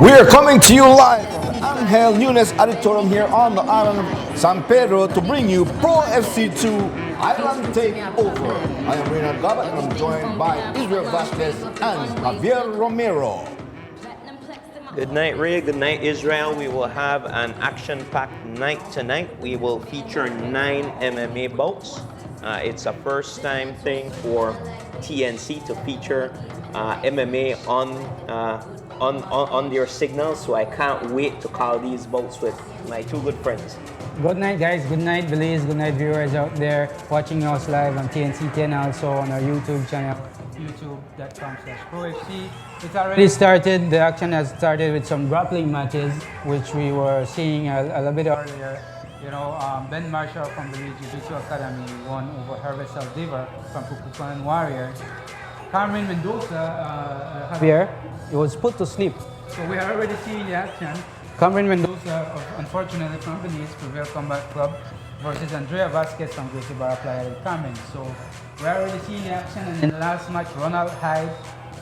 We are coming to you live from the Angel Nunes Auditorium here on the island of San Pedro to bring you Pro FC 2 Island Takeover. I am Reynald Gabat and I'm joined by Israel Vasquez and Javier Romero. Good night, Ray. Good night, Israel. We will have an action-packed night tonight. We will feature 9 MMA bouts. It's a first-time thing for TNC to feature MMA on their signal, so I can't wait to call these bouts with my two good friends. Good night, guys. Good night, Belize. Good night, viewers out there watching us live on TNC 10, also on our YouTube channel, youtube.com/PROFC. It's already started. The action has started with some grappling matches, which we were seeing a little bit earlier. You know, Ben Marshall from the Jiu-Jitsu Academy won over Herbert Saldivar from Pupukan Warriors. Carmen Mendoza, Javier, it was put to sleep. So we are already seeing the action. Carmen Mendoza, unfortunately, from Venice, Prevail Combat Club, versus Andrea Vasquez from Gracie Barra Playa del Carmen. So we are already seeing the action. And in the last match, Ronald Hyde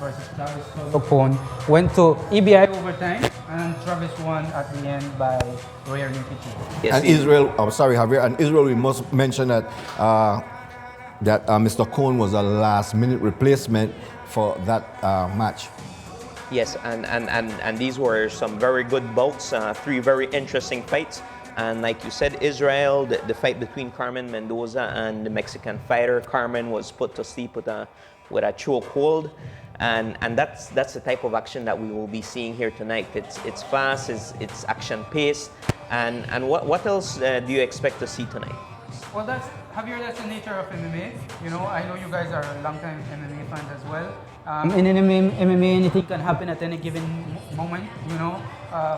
versus Travis Lopone went to EBI overtime, and Travis won at the end by rear naked choke. Yes, and Israel, I'm sorry, Javier, and Israel, we must mention that Mr. Cohn was a last-minute replacement for that match. Yes, and these were some very good bouts, 3 very interesting fights. And like you said, Israel, the fight between Carmen Mendoza and the Mexican fighter, Carmen was put to sleep with a chokehold. And that's the type of action that we will be seeing here tonight. It's fast, it's action-paced. And what else do you expect to see tonight? Well, Javier, that's the nature of MMA. You know, I know you guys are longtime MMA fans as well. In MMA, anything can happen at any given moment. You know,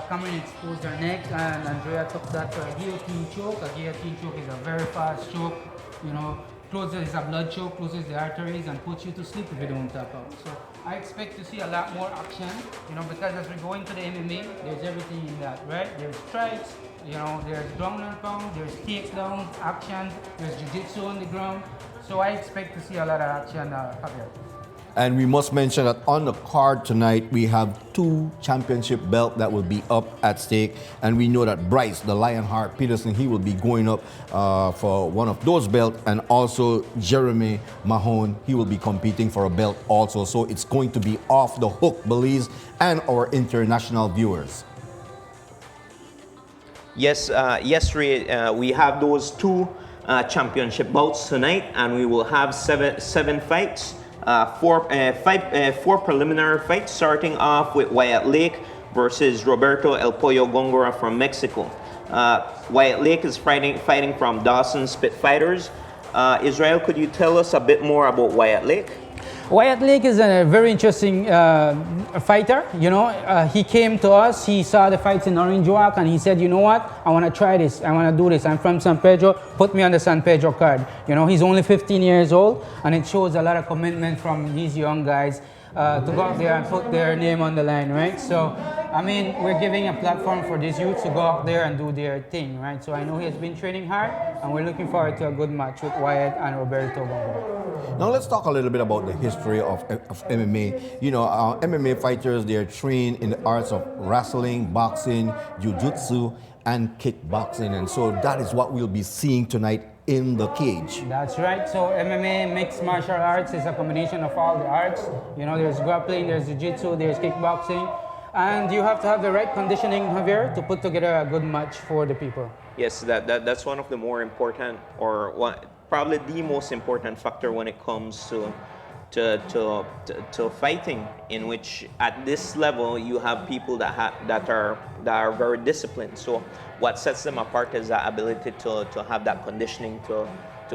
Cameron exposed her neck, and Andrea took that for a guillotine choke. A guillotine choke is a very fast choke. You know, closes a blood choke, closes the arteries, and puts you to sleep if you don't tap out. So I expect to see a lot more action. You know, because as we go into the MMA, there's everything in that, right? There's strikes. You know, there's ground and pound, there's takedowns, action, there's jiu-jitsu on the ground. So I expect to see a lot of action, Javier. And we must mention that on the card tonight, we have 2 championship belts that will be up at stake. And we know that Bryce, the Lionheart Peterson, he will be going up for one of those belts. And also Jeremy Mahone, he will be competing for a belt also. So it's going to be off the hook, Belize, and our international viewers. Yes, Ray, we have those 2 championship bouts tonight, and we will have seven fights. 4 preliminary fights, starting off with Wyatt Lake versus Roberto El Pollo Gongora from Mexico. Wyatt Lake is fighting from Dawson Spitfighters. Israel, could you tell us a bit more about Wyatt Lake? Wyatt Lake is a very interesting fighter. You know, he came to us, he saw the fights in Orange Walk, and he said, you know what, I want to try this, I want to do this. I'm from San Pedro, put me on the San Pedro card. You know, he's only 15 years old, and it shows a lot of commitment from these young guys to go out there and put their name on the line, right? So, I mean, we're giving a platform for these youths to go out there and do their thing, right? So I know he has been training hard, and we're looking forward to a good match with Wyatt and Roberto. Now let's talk a little bit about the history of MMA. You know, MMA fighters, they're trained in the arts of wrestling, boxing, jiu-jitsu, and kickboxing. And so that is what we'll be seeing tonight in the cage. That's right. So MMA, mixed martial arts, is a combination of all the arts. You know, there's grappling, there's jiu-jitsu, there's kickboxing. And you have to have the right conditioning, Javier, to put together a good match for the people. Yes, that's one of the more important, or probably the most important factor when it comes to fighting, in which at this level you have people that are very disciplined. So what sets them apart is the ability to have that conditioning to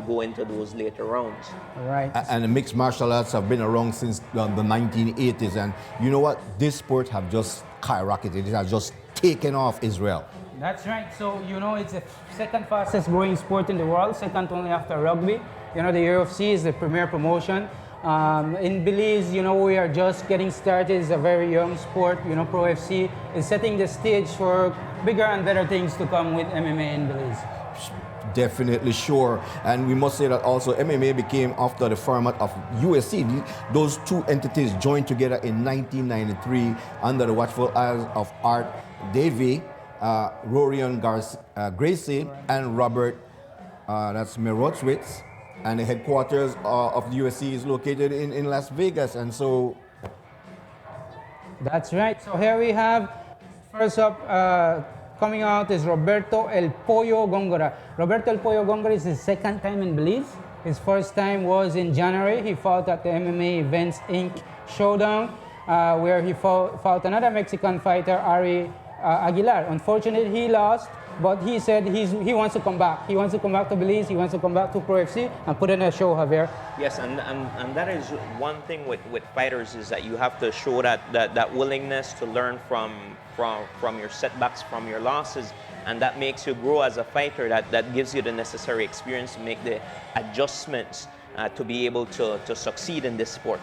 go into those later rounds. Right. And the mixed martial arts have been around since the 1980s, and you know what? This sport have just skyrocketed. It has just taken off, Israel. That's right. So, you know, it's the second fastest growing sport in the world, second only after rugby. You know, the UFC is the premier promotion. In Belize, you know, we are just getting started. It's a very young sport. You know, PROFC is setting the stage for bigger and better things to come with MMA in Belize. Definitely sure. And we must say that also MMA became after the format of USC. Those two entities joined together in 1993 under the watchful eyes of Art Davey, Rorion Gracie, and Robert that's Mirochwitz. And the headquarters of the USC is located in Las Vegas. And so That's right. So here we have, first up, coming out is Roberto El Pollo Gongora. Roberto El Pollo Gongora is his second time in Belize. His first time was in January. He fought at the MMA Events Inc. Showdown, where he fought another Mexican fighter, Ari Aguilar. Unfortunately, he lost, but he said he wants to come back. He wants to come back to Belize. He wants to come back to PROFC and put in a show, Javier. Yes, and that is one thing with fighters is that you have to show that willingness to learn from your setbacks, from your losses, and that makes you grow as a fighter. That gives you the necessary experience to make the adjustments to be able to succeed in this sport.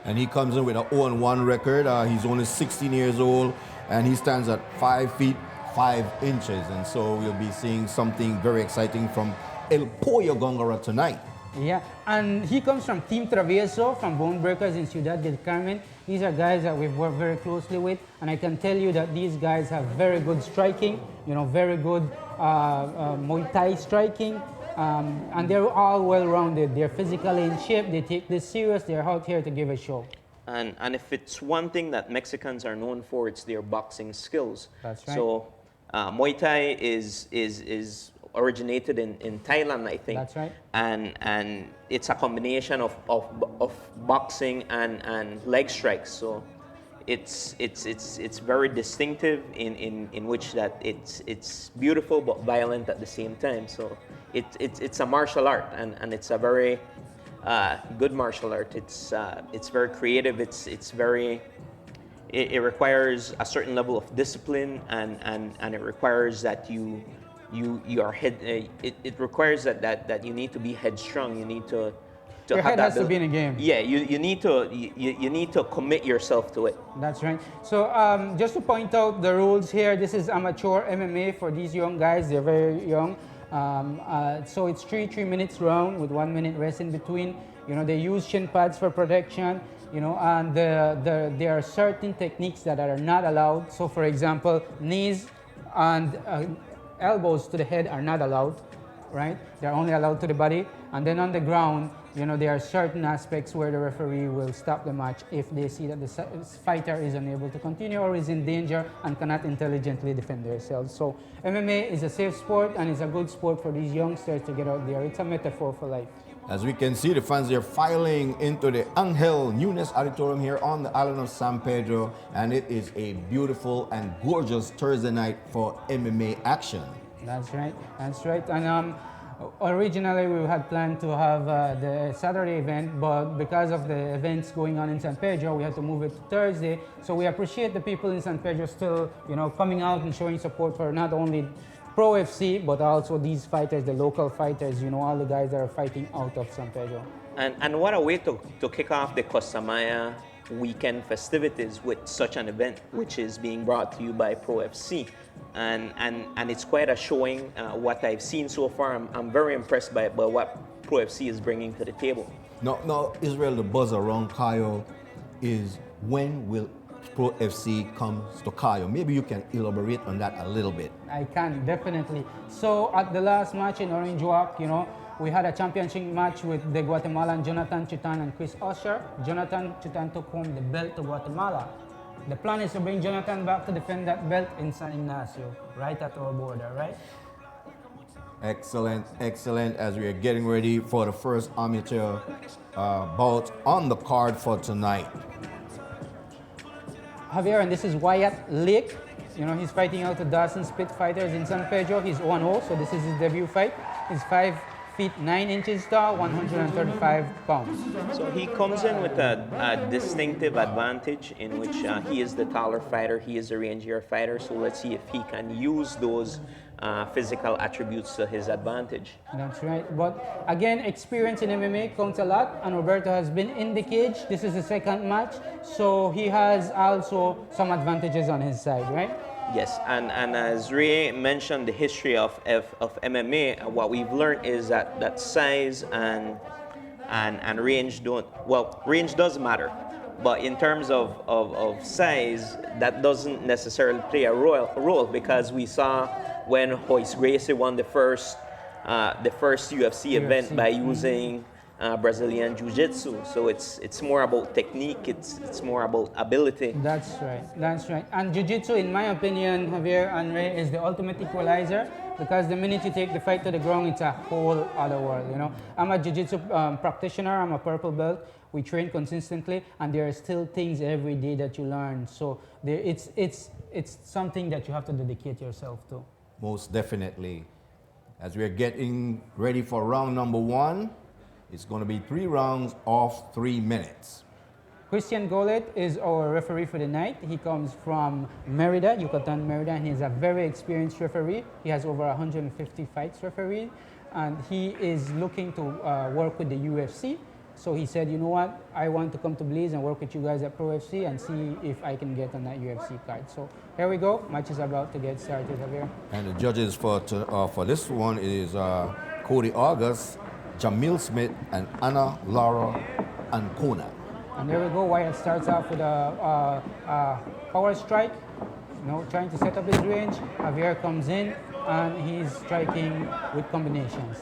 And he comes in with an 0-1 record. He's only 16 years old, and he stands at 5 feet 5 inches. And so we'll be seeing something very exciting from El Pollo Gongora tonight. Yeah, and he comes from Team Travieso, from Bonebreakers in Ciudad del Carmen. These are guys that we've worked very closely with, and I can tell you that these guys have very good striking, very good Muay Thai striking, and they're all well-rounded. They're physically in shape, they take this serious, they're out here to give a show. And if it's one thing that Mexicans are known for, it's their boxing skills. That's right. So Muay Thai is originated in Thailand, I think. That's right. And it's a combination of boxing and leg strikes. So it's very distinctive in which that it's beautiful but violent at the same time. So it's a martial art, and it's a very good martial art. It's very creative. It requires a certain level of discipline, and it requires that it requires that you need to be headstrong. You need to Your head has to be in a game. Yeah, you need to commit yourself to it. That's right. So just to point out the rules here, this is amateur MMA for these young guys. They're very young. So it's 3 minutes round with 1 minute rest in between. They use shin pads for protection. And there are certain techniques that are not allowed. So for example, knees and elbows to the head are not allowed, right? They're only allowed to the body. And then on the ground, there are certain aspects where the referee will stop the match if they see that the fighter is unable to continue or is in danger and cannot intelligently defend themselves. So MMA is a safe sport, and it's a good sport for these youngsters to get out there. It's a metaphor for life. As we can see, the fans are filing into the Angel Nunes Auditorium here on the island of San Pedro, and it is a beautiful and gorgeous Thursday night for MMA action. That's right. That's right. And originally we had planned to have the Saturday event, but because of the events going on in San Pedro, we had to move it to Thursday. So we appreciate the people in San Pedro still, coming out and showing support for not only PROFC, but also these fighters, the local fighters, all the guys that are fighting out of San Pedro. And what a way to kick off the Costa Maya weekend festivities with such an event, which is being brought to you by PROFC. And it's quite a showing. What I've seen so far, I'm very impressed by what PROFC is bringing to the table. Now, Israel, the buzz around Cayo is, when will PROFC comes to Cayo? Maybe you can elaborate on that a little bit. I can, definitely. So at the last match in Orange Walk, we had a championship match with the Guatemalan Jonathan Chutan and Chris Usher. Jonathan Chutan took home the belt to Guatemala. The plan is to bring Jonathan back to defend that belt in San Ignacio, right at our border, right? Excellent, excellent. As we are getting ready for the first amateur bout on the card for tonight. Javier, and this is Wyatt Lake. He's fighting out the Dawson Spit Fighters in San Pedro. He's 1-0, so this is his debut fight. He's 5 feet 9 inches tall, 135 pounds. So he comes in with a distinctive advantage in which he is the taller fighter, he is the rangier fighter. So let's see if he can use those physical attributes to his advantage. That's right. But again, experience in MMA counts a lot, and Roberto has been in the cage. This is the second match, so he has also some advantages on his side, right? Yes, and as Ray mentioned, the history of MMA, what we've learned is that size and range don't, well, range does matter, but in terms of size, that doesn't necessarily play a role because we saw when Hoist Gracie won the first UFC event by using Brazilian Jiu-Jitsu. So it's more about technique. It's more about ability. That's right. That's right. And Jiu-Jitsu, in my opinion, Javier and Ray, is the ultimate equalizer because the minute you take the fight to the ground, it's a whole other world. You know, I'm a Jiu-Jitsu practitioner. I'm a purple belt. We train consistently, and there are still things every day that you learn. So it's something that you have to dedicate yourself to. Most definitely. As we're getting ready for round number 1, it's going to be 3 rounds of 3 minutes. Christian Golet is our referee for the night. He comes from Merida, Yucatan, Merida, and he's a very experienced referee. He has over 150 fights refereed, and he is looking to work with the UFC. So he said, you know what, I want to come to Belize and work with you guys at PROFC and see if I can get on that UFC card. So here we go. Match is about to get started, Javier. And the judges for this one is Cody August, Jamil Smith, and Anna Laura Ancona. And there we go. Wyatt starts off with a power strike, you know, trying to set up his range. Javier comes in and he's striking with combinations.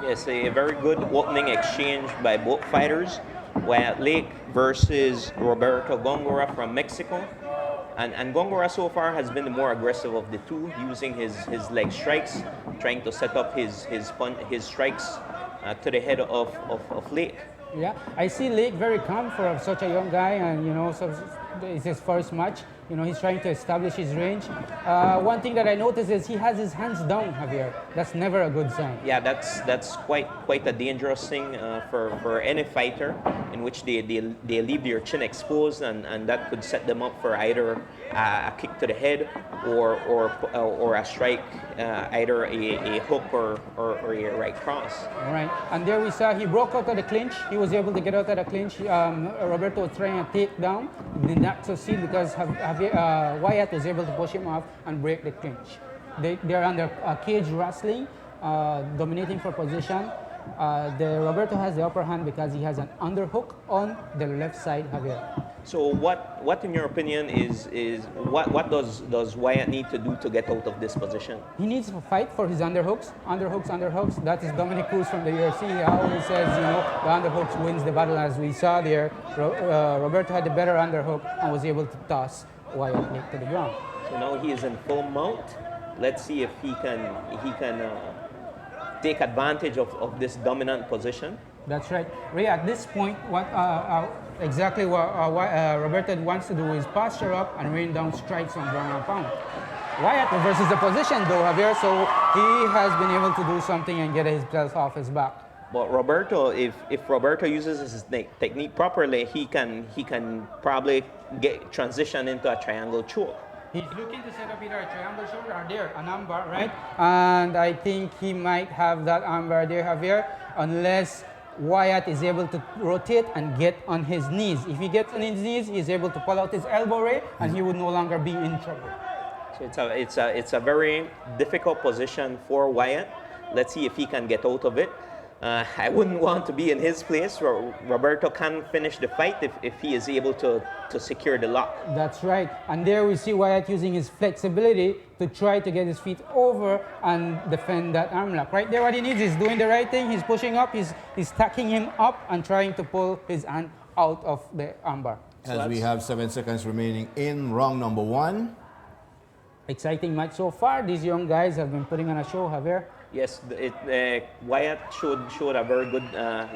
Yes, a very good opening exchange by both fighters. Wyatt Lake versus Roberto Gongora from Mexico. And Gongora so far has been the more aggressive of the two, using his leg strikes, trying to set up his strikes to the head of Lake. Yeah, I see Lake very calm for such a young guy, and you know, so it's his first match. You know, he's trying to establish his range. One thing that I noticed is he has his hands down, Javier. That's never a good sign. Yeah, that's quite a dangerous thing for any fighter, in which they leave their chin exposed, and that could set them up for either a kick to the head or a strike, either a hook or a right cross. All right, and there we saw he broke out of the clinch. He was able to get out of the clinch. Roberto was trying to take down, did not succeed because Wyatt was able to push him off and break the clinch. They're under cage wrestling, dominating for position. Roberto has the upper hand because he has an underhook on the left side, Javier. So what in your opinion is what does Wyatt need to do to get out of this position? He needs to fight for his underhooks. Underhooks. That is Dominic Cruz from the UFC. He always says, you know, the underhooks wins the battle, as we saw there. Roberto had the better underhook and was able to toss Wyatt Lake to the ground. So now he is in full mount. Let's see if he can take advantage of this dominant position. That's right. Ray, at this point, exactly what Roberto wants to do is posture up and rain down strikes on ground and pound. Wyatt reverses the position though, Javier, so he has been able to do something and get himself off his back. But Roberto, if Roberto uses his technique properly, he can probably transition into a triangle choke. He's looking to set up either a triangle choke or there, an armbar, right? And I think he might have that armbar there, Javier, unless Wyatt is able to rotate and get on his knees. If he gets on his knees, he's able to pull out his elbow, Ray, and he would no longer be in trouble. So it's a very difficult position for Wyatt. Let's see if he can get out of it. I wouldn't want to be in his place. Roberto can finish the fight if he is able to secure the lock. That's right. And there we see Wyatt using his flexibility to try to get his feet over and defend that arm lock. Right there, what he needs is doing the right thing. He's pushing up. He's stacking him up and trying to pull his hand out of the armbar. As we have 7 seconds remaining in round number 1. Exciting match so far. These young guys have been putting on a show, Javier. Yes, Wyatt showed a very good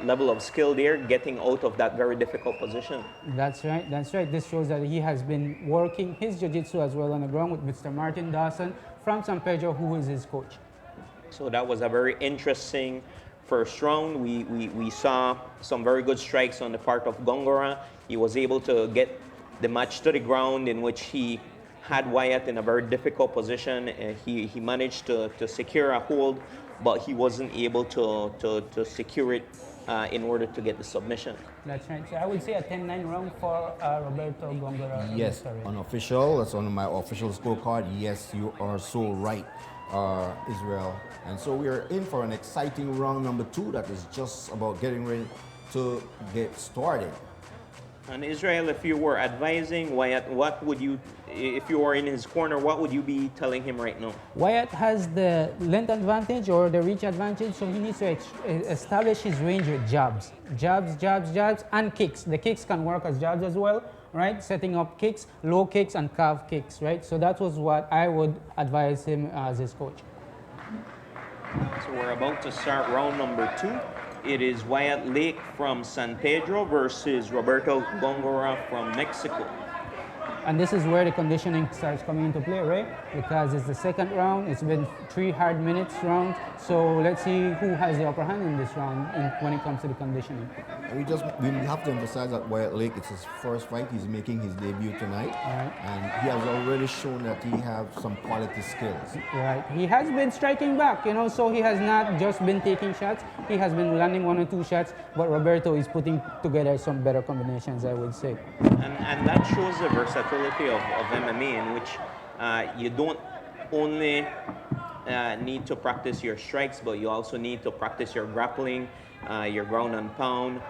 level of skill there, getting out of that very difficult position. That's right, that's right. This shows that he has been working his jiu-jitsu as well on the ground with Mr. Martin Dawson from San Pedro, who is his coach. So that was a very interesting first round. We saw some very good strikes on the part of Gongora. He was able to get the match to the ground, in which he had Wyatt in a very difficult position. He managed to secure a hold, but he wasn't able to secure it in order to get the submission. That's right. So I would say a 10-9 round for Roberto Gongora. in Yes, this career. unofficial. That's on my official scorecard. Yes, you are so right, Israel. And so we are in for an exciting round number 2 that is just about getting ready to get started. And Israel, if you were advising Wyatt, what would you, if you were in his corner, what would you be telling him right now? Wyatt has the length advantage or the reach advantage, so he needs to establish his range with jabs. Jabs, and kicks. The kicks can work as jabs as well, right? Setting up kicks, low kicks, and calf kicks, right? So that was what I would advise him as his coach. So we're about to start round number 2. It is Wyatt Lake from San Pedro versus Roberto Gongora from Mexico. And this is where the conditioning starts coming into play, right? Because it's the second round. It's been 3 hard minutes round. So let's see who has the upper hand in this round when it comes to the conditioning. And we have to emphasize that Wyatt Lake, it's his first fight. He's making his debut tonight. Right. And he has already shown that he has some quality skills. Right. He has been striking back, so he has not just been taking shots. He has been landing 1 or 2 shots, but Roberto is putting together some better combinations, I would say. And that shows the versatility of MMA, in which you don't only need to practice your strikes, but you also need to practice your grappling, your ground and pound,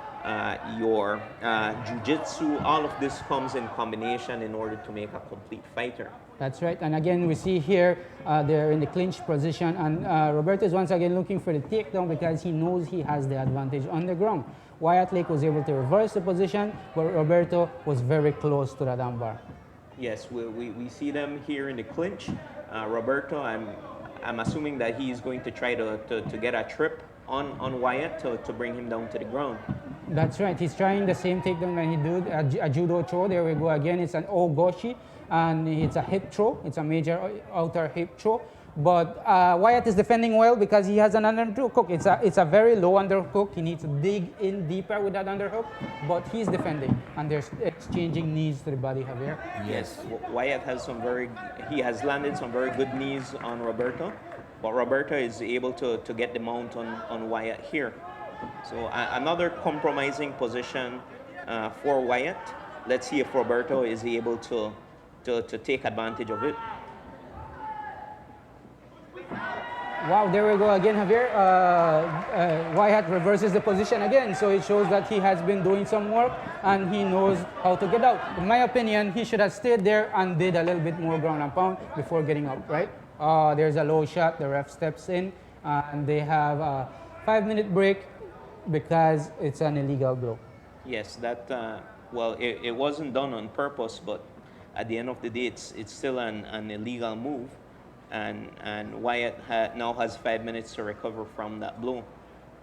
your jiu-jitsu. All of this comes in combination in order to make a complete fighter. That's right. And again, we see here they're in the clinch position, and Roberto is once again looking for the takedown because he knows he has the advantage on the ground. Wyatt Lake was able to reverse the position, but Roberto was very close to that armbar. Yes, we see them here in the clinch. Roberto, I'm assuming that he's going to try to get a trip on Wyatt to bring him down to the ground. That's right. He's trying the same takedown that he did, a judo throw. There we go again. It's an ogoshi, and it's a hip throw. It's a major outer hip throw. But Wyatt is defending well because he has an underhook. It's a very low underhook. He needs to dig in deeper with that underhook, but he's defending, and there's exchanging knees to the body, Javier. Yes, Wyatt has he has landed some very good knees on Roberto, but Roberto is able to get the mount on Wyatt here. So another compromising position for Wyatt. Let's see if Roberto is able to take advantage of it. Wow, there we go again, Javier. Wyatt reverses the position again, so it shows that he has been doing some work and he knows how to get out. In my opinion, he should have stayed there and did a little bit more ground and pound before getting up, right? There's a low shot, the ref steps in, and they have a 5-minute break because it's an illegal blow. Yes, that, it wasn't done on purpose, but at the end of the day, it's still an illegal move. And Wyatt now has 5 minutes to recover from that blow.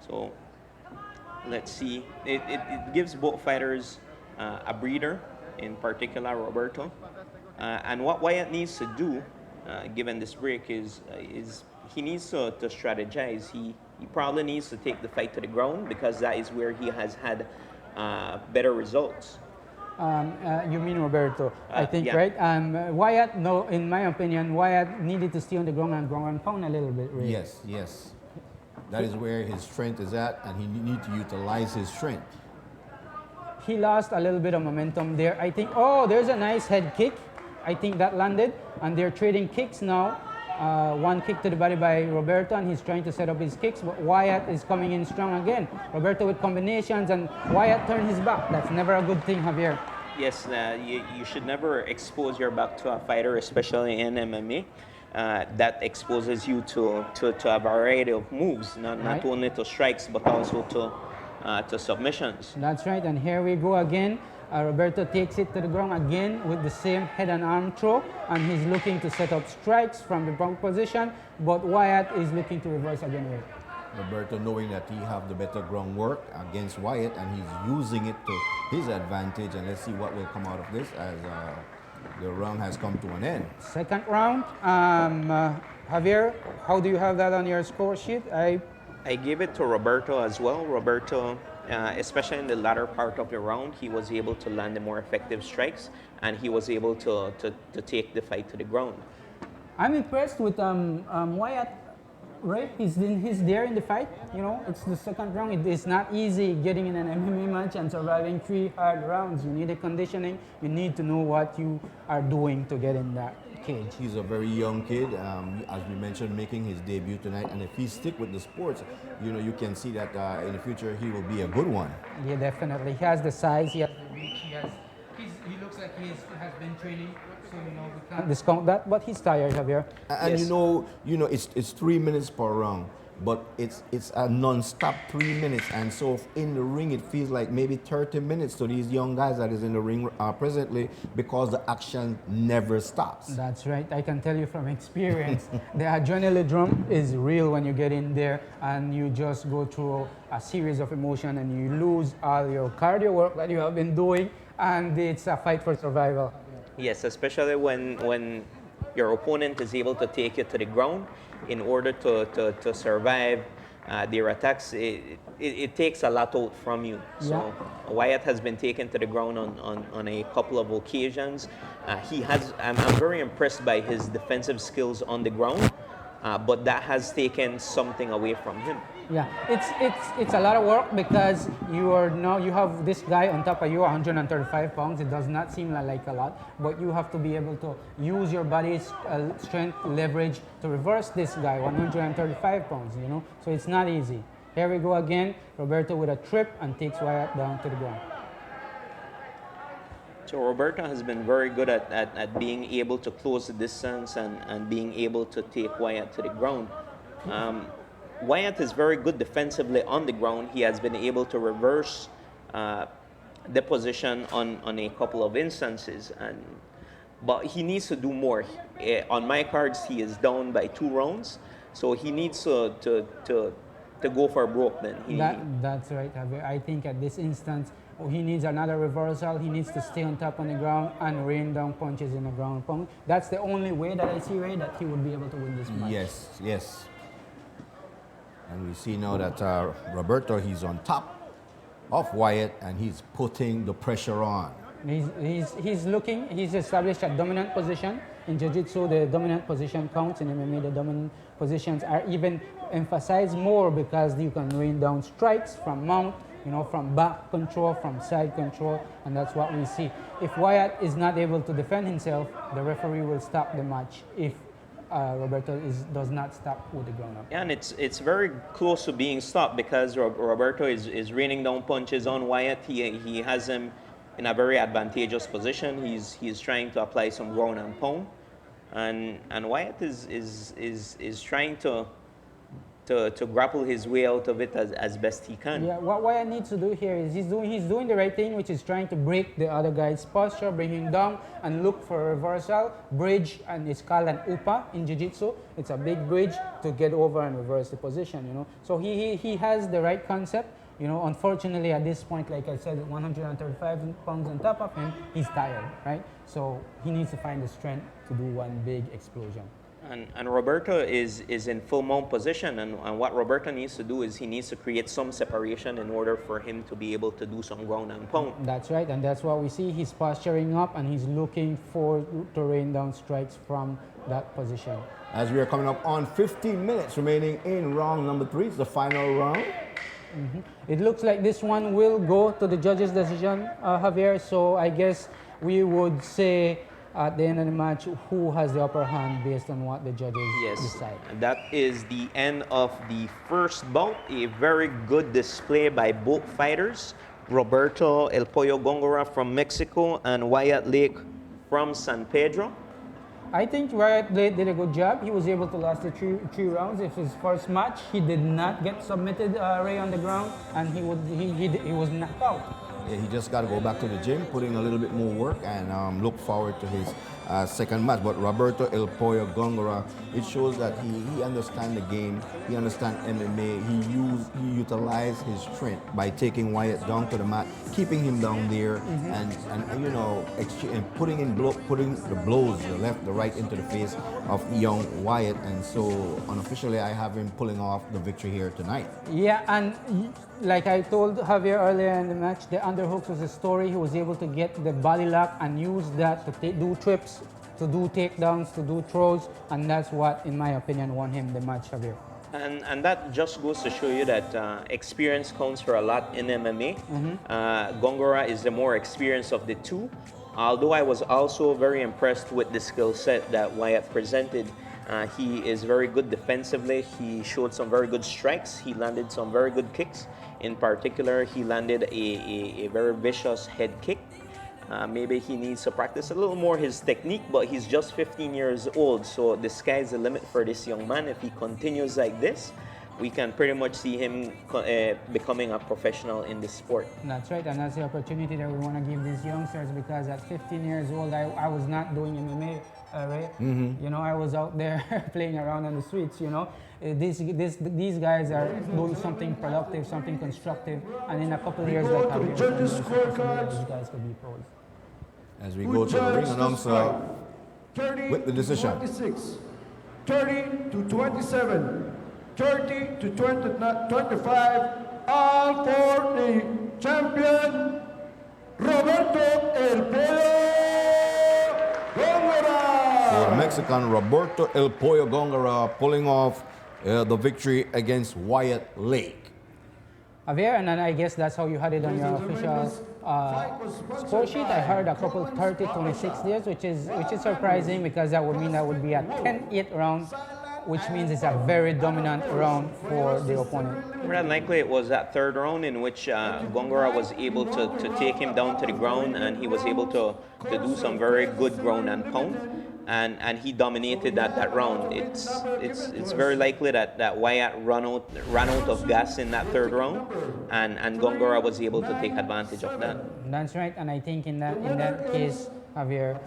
So let's see. It gives both fighters a breather, in particular Roberto. And what Wyatt needs to do, given this break, is he needs to strategize. He probably needs to take the fight to the ground because that is where he has had better results. You mean Roberto, I think, yeah. right? Wyatt, no, in my opinion, Wyatt needed to stay on the ground and pound a little bit, really. Yes. That is where his strength is at, and he needs to utilize his strength. He lost a little bit of momentum there. I think, there's a nice head kick. I think that landed, and they're trading kicks now. One kick to the body by Roberto, and he's trying to set up his kicks, but Wyatt is coming in strong again. Roberto with combinations, and Wyatt turned his back. That's never a good thing, Javier. Yes, you should never expose your back to a fighter, especially in MMA. That exposes you to a variety of moves, not only to strikes, but also to submissions. That's right, and here we go again. Roberto takes it to the ground again with the same head and arm throw, and he's looking to set up strikes from the ground position, but Wyatt is looking to reverse again with it. Roberto, knowing that he have the better groundwork against Wyatt, and he's using it to his advantage, and let's see what will come out of this as the round has come to an end. Second round, Javier, how do you have that on your score sheet? I gave it to Roberto as well. Roberto, especially in the latter part of the round, he was able to land the more effective strikes, and he was able to take the fight to the ground. I'm impressed with Wyatt. right? He's there in the fight. You know, it's the second round. It's not easy getting in an MMA match and surviving 3 hard rounds. You need a conditioning. You need to know what you are doing to get in that cage. He's a very young kid, as we mentioned, making his debut tonight. And if he stick with the sports, you know, you can see that in the future he will be a good one. Yeah, definitely. He has the size. He has the reach. He looks like he has been training. So you know we can't discount that. But he's tired, Javier. And Yes. you know, it's 3 minutes per round, but it's a non-stop 3 minutes, and so in the ring it feels like maybe 30 minutes to these young guys that is in the ring presently, because the action never stops. That's right. I can tell you from experience, the adrenaline is real when you get in there and you just go through a series of emotion and you lose all your cardio work that you have been doing, and it's a fight for survival. Yes, especially when your opponent is able to take you to the ground in order to survive their attacks. It takes a lot out from you. So Wyatt has been taken to the ground on a couple of occasions. I'm very impressed by his defensive skills on the ground, but that has taken something away from him. Yeah, it's a lot of work because you have this guy on top of you, 135 pounds. It does not seem like a lot, but you have to be able to use your body's strength leverage to reverse this guy, 135 pounds. You know, so it's not easy. Here we go again. Roberto with a trip and takes Wyatt down to the ground. So Roberto has been very good at being able to close the distance and being able to take Wyatt to the ground. Wyatt is very good defensively on the ground. He has been able to reverse the position on a couple of instances, but he needs to do more. On my cards, he is down by 2 rounds, so he needs to go for broke then. That's right, Javier. I think at this instance, he needs another reversal. He needs to stay on top on the ground and rain down punches in the ground pound. That's the only way that I see, Ray, that he would be able to win this match. Yes. And we see now that Roberto, he's on top of Wyatt and he's putting the pressure on. He's established a dominant position. In Jiu-Jitsu, the dominant position counts. In MMA, the dominant positions are even emphasized more because you can rain down strikes from mount, you know, from back control, from side control, and that's what we see. If Wyatt is not able to defend himself, the referee will stop the match if Roberto does not stop with the ground up. Yeah, and it's very close to being stopped because Roberto is raining down punches on Wyatt. He has him in a very advantageous position. He's trying to apply some ground and pound, and Wyatt is trying to grapple his way out of it as best he can. Yeah, what Wyatt needs to do here is he's doing the right thing, which is trying to break the other guy's posture, bring him down, and look for a reversal, bridge, and it's called an upa in Jiu-Jitsu. It's a big bridge to get over and reverse the position, you know. So he has the right concept. You know, unfortunately at this point, like I said, 135 pounds on top of him, he's tired, right? So he needs to find the strength to do one big explosion. And Roberto is in full mount position, and what Roberto needs to do is he needs to create some separation in order for him to be able to do some ground and pound. That's right, and that's what we see. He's posturing up and he's looking to rain down strikes from that position. As we are coming up on 15 minutes remaining in round number 3, it's the final round. It looks like this one will go to the judge's decision, Javier, so I guess we would say at the end of the match who has the upper hand based on what the judges decide. And that is the end of the first bout. A very good display by both fighters. Roberto El Pollo Gongora from Mexico and Wyatt Lake from San Pedro. I think Wyatt did a good job. He was able to last the three rounds. It's his first match. He did not get submitted, Ray, on the ground, and he was knocked out. Yeah, he just got to go back to the gym, put in a little bit more work, and look forward to his second match. But Roberto El Pollo Gongora, it shows that he understands the game, he understands MMA, he utilized his strength by taking Wyatt down to the mat, keeping him down there, and you know, putting the blows, the left, the right into the face of young Wyatt. And so unofficially, I have him pulling off the victory here tonight. Yeah, and like I told Javier earlier in the match, the underhooks was a story. He was able to get the body lock and use that to do trips, to do takedowns, to do throws, and that's what, in my opinion, won him the match, Javier. And that just goes to show you that experience counts for a lot in MMA. Gongora is the more experienced of the two. Although I was also very impressed with the skill set that Wyatt presented. He is very good defensively. He showed some very good strikes. He landed some very good kicks. In particular, he landed a very vicious head kick. Maybe he needs to practice a little more his technique, but he's just 15 years old, so the sky's the limit for this young man. If he continues like this, we can pretty much see him becoming a professional in this sport. That's right, and that's the opportunity that we want to give these youngsters, because at 15 years old, I was not doing MMA, right? You know, I was out there playing around on the streets, you know. These guys are doing something productive, something constructive, and in a couple of years, like these guys could be pros. As we go to the ring announcer with the decision. 30 to 27, 30 to 25, all for the champion, Roberto El Pollo Gongora. So Mexican Roberto El Pollo Gongora pulling off the victory against Wyatt Lake. Javier, and then I guess that's how you had it on your official score sheet. I heard a couple 30-26 years, which is surprising, because that would mean that would be a 10-8 round, which means it's a very dominant round for the opponent. More than likely, it was that third round in which Gongora was able to take him down to the ground, and he was able to do some very good ground and pound. And he dominated that round. It's very likely that Wyatt ran out of gas in that third round, and Gongora was able to take advantage of that. That's right, and I think in that case, Javier,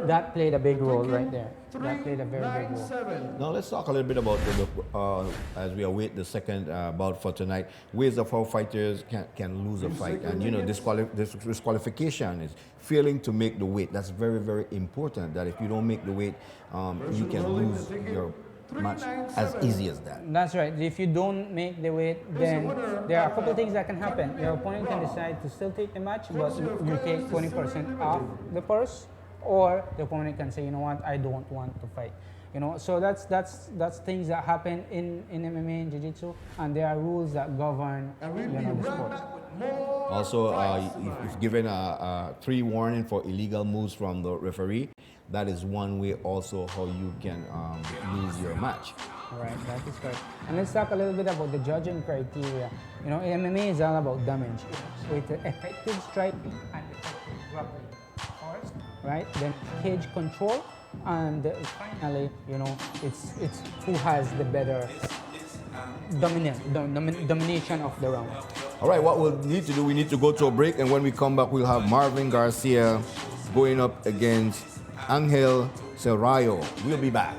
that played a big role right there. That played a very big role. Now let's talk a little bit about as we await the second bout for tonight, ways of how fighters can lose a fight. And you know, disqualification is failing to make the weight. That's very, very important, that if you don't make the weight, you can lose your match as easy as that. That's right. If you don't make the weight, then there are a couple of things that can happen. Your opponent can decide to still take the match, but you take 20% off the purse, or the opponent can say, you know what, I don't want to fight. You know, so that's things that happen in MMA and Jiu-Jitsu, and there are rules that govern the sport. Also, if given a 3 warning for illegal moves from the referee, that is one way also how you can lose your match. Right, that is correct. And let's talk a little bit about the judging criteria. You know, MMA is all about damage. With effective striking and effective grappling first, right? Then cage control, and finally, you know, it's who has the better domination of the round. All right, what we'll need to do, we need to go to a break, and when we come back, we'll have Marvin Garcia going up against Angel Serrallo. We'll be back.